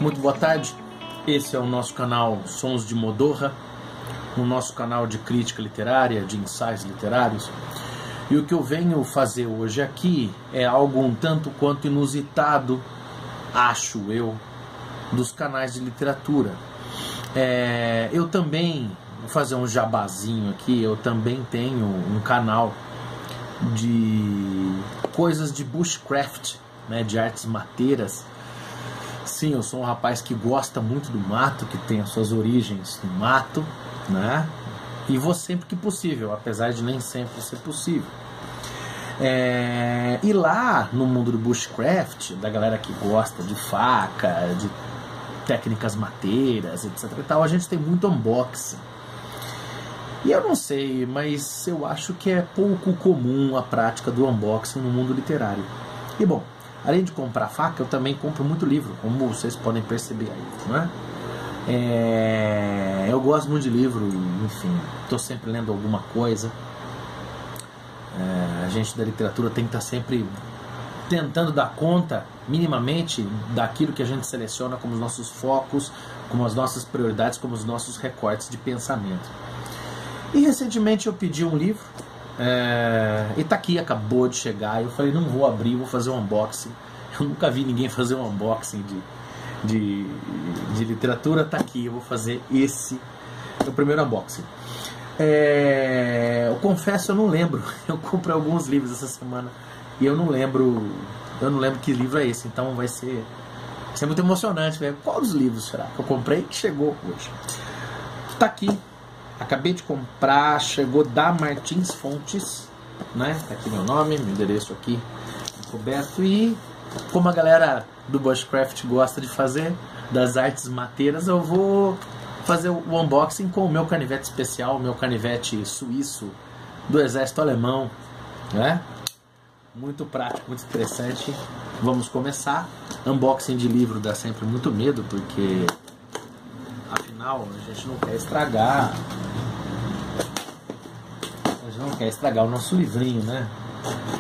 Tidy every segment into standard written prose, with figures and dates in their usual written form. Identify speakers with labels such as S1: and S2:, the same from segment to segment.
S1: Muito boa tarde, esse é o nosso canal Sons de Modorra, o nosso canal de crítica literária, de ensaios literários. E o que eu venho fazer hoje aqui é algo um tanto quanto inusitado, acho eu, dos canais de literatura. Eu também, vou fazer um jabazinho aqui, eu também tenho um canal de coisas de bushcraft, né, de artes mateiras. Sim, eu sou um rapaz que gosta muito do mato, que tem as suas origens no mato, né? E vou sempre que possível, apesar de nem sempre ser possível. E lá no mundo do bushcraft, da galera que gosta de faca, de técnicas mateiras, etc e tal, a gente tem muito unboxing. E eu não sei, mas eu acho que é pouco comum a prática do unboxing no mundo literário. E bom, além de comprar faca, eu também compro muito livro, como vocês podem perceber aí, não é? Eu gosto muito de livro, enfim, estou sempre lendo alguma coisa. A gente da literatura tem que estar sempre tentando dar conta, minimamente, daquilo que a gente seleciona como os nossos focos, como as nossas prioridades, como os nossos recortes de pensamento. E recentemente eu pedi um livro, e tá aqui, acabou de chegar. Eu falei, não vou abrir, vou fazer um unboxing. Eu nunca vi ninguém fazer um unboxing de literatura. Tá aqui, eu vou fazer esse, o primeiro unboxing. Eu confesso, eu não lembro. Eu comprei alguns livros essa semana e eu não lembro que livro é esse. Então vai ser muito emocionante ver qual dos livros será que eu comprei que chegou hoje. Tá aqui. Acabei de comprar, chegou da Martins Fontes, né? Tá aqui meu nome, meu endereço aqui coberto. E como a galera do bushcraft gosta de fazer, das artes mateiras, eu vou fazer o unboxing com o meu canivete especial, o meu canivete suíço do exército alemão, né? Muito prático, muito interessante. Vamos começar. Unboxing de livro dá sempre muito medo, porque afinal a gente não quer estragar. A gente não quer estragar o nosso livrinho, né?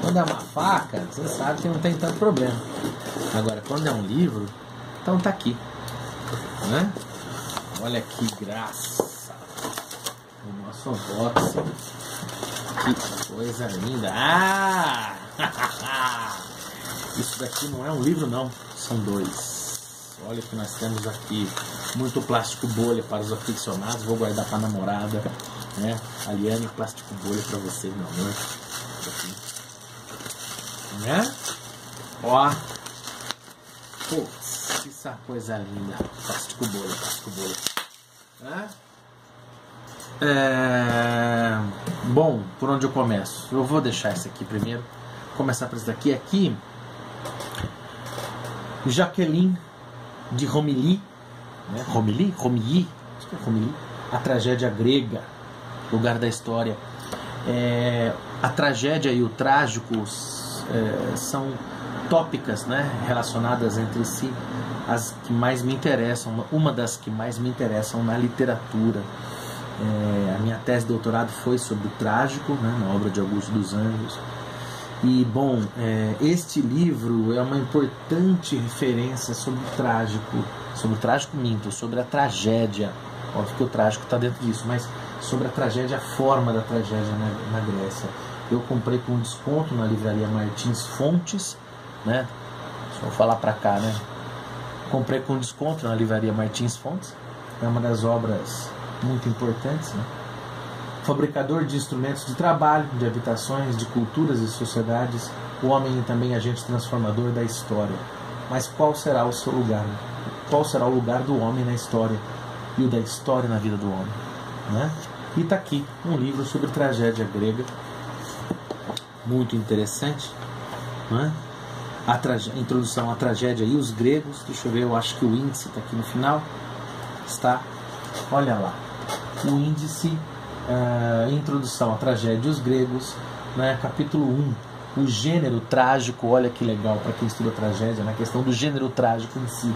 S1: Quando é uma faca, você sabe que não tem tanto problema. Agora, quando é um livro, então tá aqui, né? Olha que graça! O nosso unboxing. Que coisa linda! Ah! Isso daqui não é um livro, não. São dois. Olha o que nós temos aqui. Muito plástico bolha para os aficionados. Vou guardar para a namorada, né? Aliane, plástico bolha para você, meu amor. Aqui. Né? Ó. Putz, isso é uma coisa linda. Plástico bolha, plástico bolha. Né? Bom, por onde eu começo? Eu vou deixar esse aqui primeiro. Começar por esse daqui. Aqui, Jacqueline de Romilly, né? Romilly? Acho que é Romilly. A tragédia grega, lugar da história. A tragédia e o trágico são tópicas, né, relacionadas entre si, as que mais me interessam, uma das que mais me interessam na literatura. A minha tese de doutorado foi sobre o trágico, né, na obra de Augusto dos Anjos. E bom, este livro é uma importante referência sobre o trágico, sobre a tragédia. Óbvio que o trágico está dentro disso, mas sobre a tragédia, a forma da tragédia na Grécia. Eu comprei com desconto na livraria Martins Fontes, né? Deixa eu falar para cá, né? Comprei com desconto na livraria Martins Fontes. É uma das obras muito importantes, né? Fabricador de instrumentos de trabalho, de habitações, de culturas e sociedades, o homem também agente transformador da história. Mas qual será o seu lugar? Qual será o lugar do homem na história e o da história na vida do homem, né? E está aqui um livro sobre tragédia grega, muito interessante, né? A introdução à tragédia e os gregos. Deixa eu ver, eu acho que o índice está aqui no final. Está, olha lá, o índice. Introdução à tragédia e os gregos, né? Capítulo 1, o gênero trágico. Olha que legal para quem estuda tragédia, na questão do gênero trágico em si,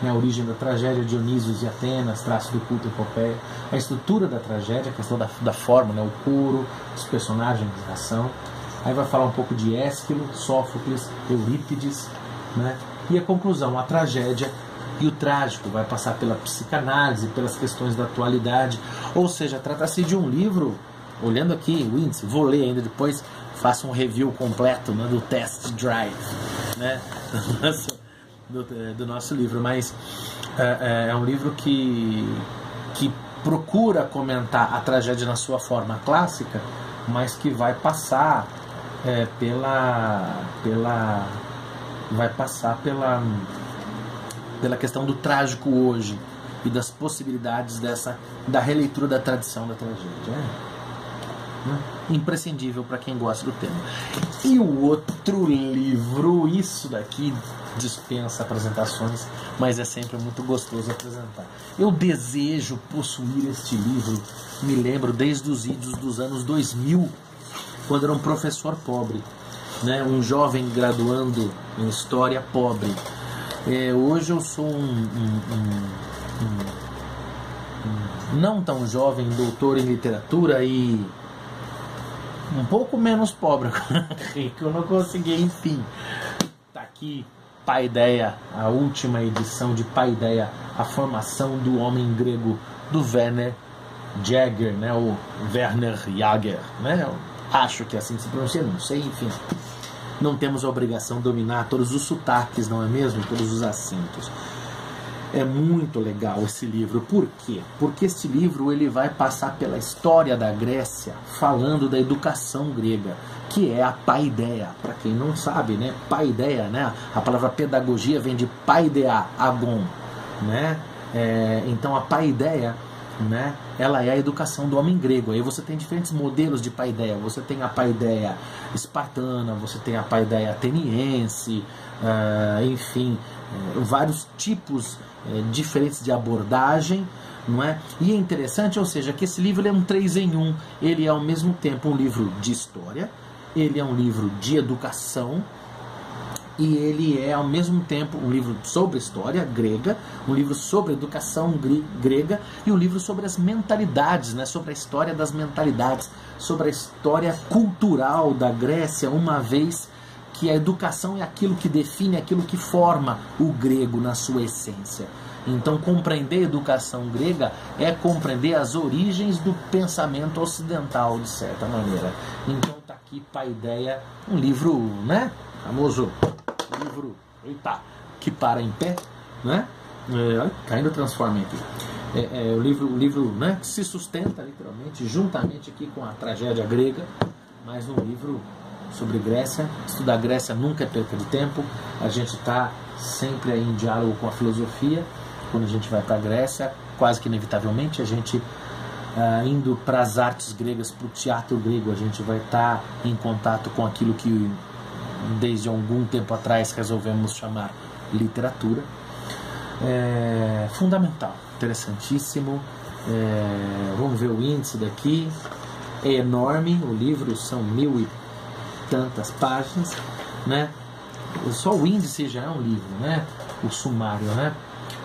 S1: né? A origem da tragédia, Dionísios e Atenas, traço do culto epopeia, a estrutura da tragédia, a questão da forma, né? O coro, os personagens de ação. Aí vai falar um pouco de Ésquilo, Sófocles, Eurípides, né? E a conclusão, a tragédia e o trágico, vai passar pela psicanálise, pelas questões da atualidade, ou seja, trata-se de um livro, olhando aqui o índice, vou ler ainda depois, faço um review completo, né, do Test Drive, né, do nosso livro, mas é um livro que procura comentar a tragédia na sua forma clássica, mas que vai passar pela questão do trágico hoje e das possibilidades da releitura da tradição da tragédia. Imprescindível para quem gosta do tema. E o outro livro, isso daqui dispensa apresentações, mas é sempre muito gostoso apresentar. Eu desejo possuir este livro, me lembro desde os idos dos anos 2000, quando era um professor pobre, né? Um jovem graduando em história pobre. Hoje eu sou não tão jovem doutor em literatura e um pouco menos pobre, que eu não consegui, enfim. Tá aqui Paideia, a última edição de Paideia, a formação do homem grego, do Werner Jaeger, né? O Werner Jaeger, né? Eu acho que é assim que se pronuncia, não sei, enfim. Não temos a obrigação de dominar todos os sotaques, não é mesmo? Todos os acentos. É muito legal esse livro. Por quê? Porque este livro ele vai passar pela história da Grécia, falando da educação grega, que é a paideia. Para quem não sabe, né? Paideia, né? A palavra pedagogia vem de paideia, agon, né? Então a paideia, né? Ela é a educação do homem grego. Aí você tem diferentes modelos de paideia. Você tem a paideia espartana, você tem a paideia ateniense, enfim, vários tipos diferentes de abordagem, não é? E é interessante, ou seja, que esse livro é um 3 em 1. Ele é ao mesmo tempo um livro de história, ele é um livro de educação, e ele é ao mesmo tempo um livro sobre história grega, um livro sobre educação grega e um livro sobre as mentalidades, né? Sobre a história das mentalidades, sobre a história cultural da Grécia, uma vez que a educação é aquilo que define, aquilo que forma o grego na sua essência. Então, compreender a educação grega é compreender as origens do pensamento ocidental, de certa maneira. Então, está aqui Paideia, um livro, né? Famoso livro, eita, que para em pé, né? Caindo transforma aqui. O livro, né, que se sustenta literalmente, juntamente aqui com a tragédia grega, mais um livro sobre Grécia. Estudar Grécia nunca é perca de tempo. A gente está sempre aí em diálogo com a filosofia. Quando a gente vai para a Grécia, quase que inevitavelmente, a gente indo para as artes gregas, para o teatro grego, a gente vai estar em contato com aquilo que desde algum tempo atrás resolvemos chamar literatura. Fundamental, interessantíssimo. Vamos ver o índice daqui. É enorme, o livro são 1000 e tantas páginas, né? Só o índice já é um livro, né? O sumário, né?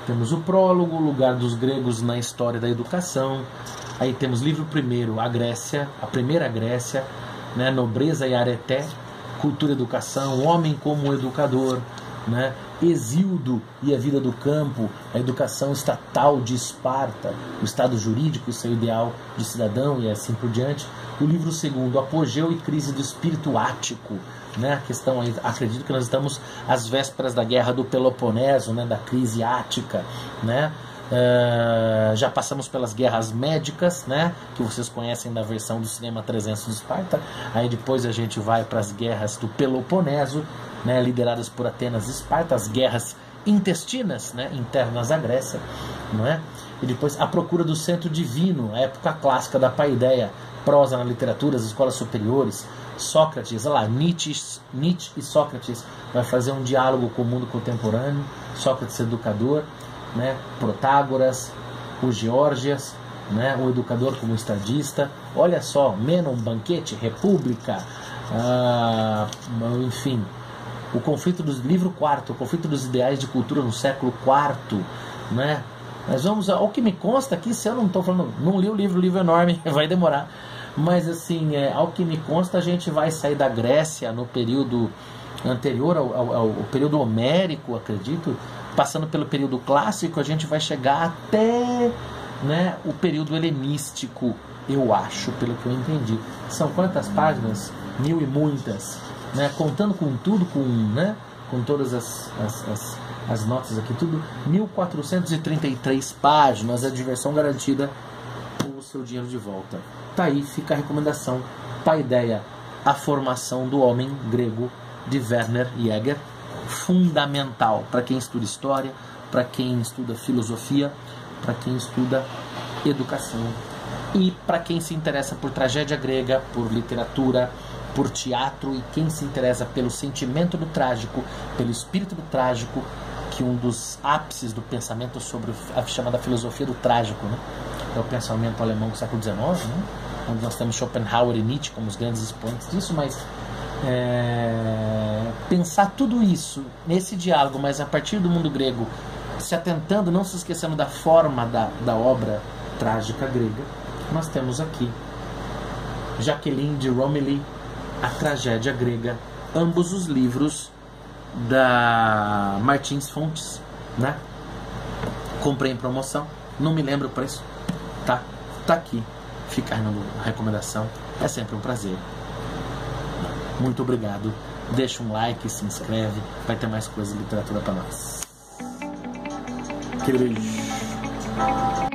S1: Temos o prólogo, o lugar dos gregos na história da educação. Aí temos livro primeiro, a Grécia, a primeira Grécia, né? Nobreza e areté, cultura e educação, homem como educador, né? Exildo e a vida do campo, a educação estatal de Esparta, o estado jurídico e seu ideal de cidadão e assim por diante. O livro segundo, apogeu e crise do espírito ático, né? A questão aí, acredito que nós estamos às vésperas da guerra do Peloponeso, né? Da crise ática, né? Já passamos pelas guerras médicas, né? Que vocês conhecem da versão do cinema 300 de Esparta. Aí depois a gente vai para as guerras do Peloponeso, né? Lideradas por Atenas e Esparta, as guerras intestinas, né? Internas à Grécia, não é? E depois a procura do centro divino, a época clássica da paideia, prosa na literatura, as escolas superiores, Sócrates, olha lá, Nietzsche e Sócrates vai fazer um diálogo com o mundo contemporâneo, Sócrates educador, né? Protágoras, o Geórgias, né? O educador como estadista, olha só, Menon, banquete, república, enfim, o conflito dos livro quarto, o conflito dos ideais de cultura no século IV, né? Mas vamos ao que me consta aqui, se eu não estou falando, não li o livro é enorme, vai demorar, mas assim, ao que me consta, a gente vai sair da Grécia no período anterior ao período homérico, acredito, Passando pelo período clássico, a gente vai chegar até, né, o período helenístico, eu acho, pelo que eu entendi. São quantas páginas? 1000 e muitas, né? Contando com tudo, né, com todas as notas aqui, tudo, 1433 páginas, a diversão garantida, o seu dinheiro de volta. Tá aí, fica a recomendação, Paideia, a formação do homem grego, de Werner Jäger, fundamental para quem estuda história, para quem estuda filosofia, para quem estuda educação e para quem se interessa por tragédia grega, por literatura, por teatro, e quem se interessa pelo sentimento do trágico, pelo espírito do trágico, que um dos ápices do pensamento sobre a chamada filosofia do trágico, né, é o pensamento alemão do século XIX, né, onde nós temos Schopenhauer e Nietzsche como os grandes expoentes disso, mas pensar tudo isso nesse diálogo, mas a partir do mundo grego, se atentando, não se esquecendo da forma da obra trágica grega, nós temos aqui Jacqueline de Romilly, A Tragédia Grega, ambos os livros da Martins Fontes, né? Comprei em promoção, não me lembro o preço, tá aqui, fica aí na recomendação, é sempre um prazer. Muito obrigado, deixa um like, se inscreve, vai ter mais coisa de literatura para nós. Aquele beijo.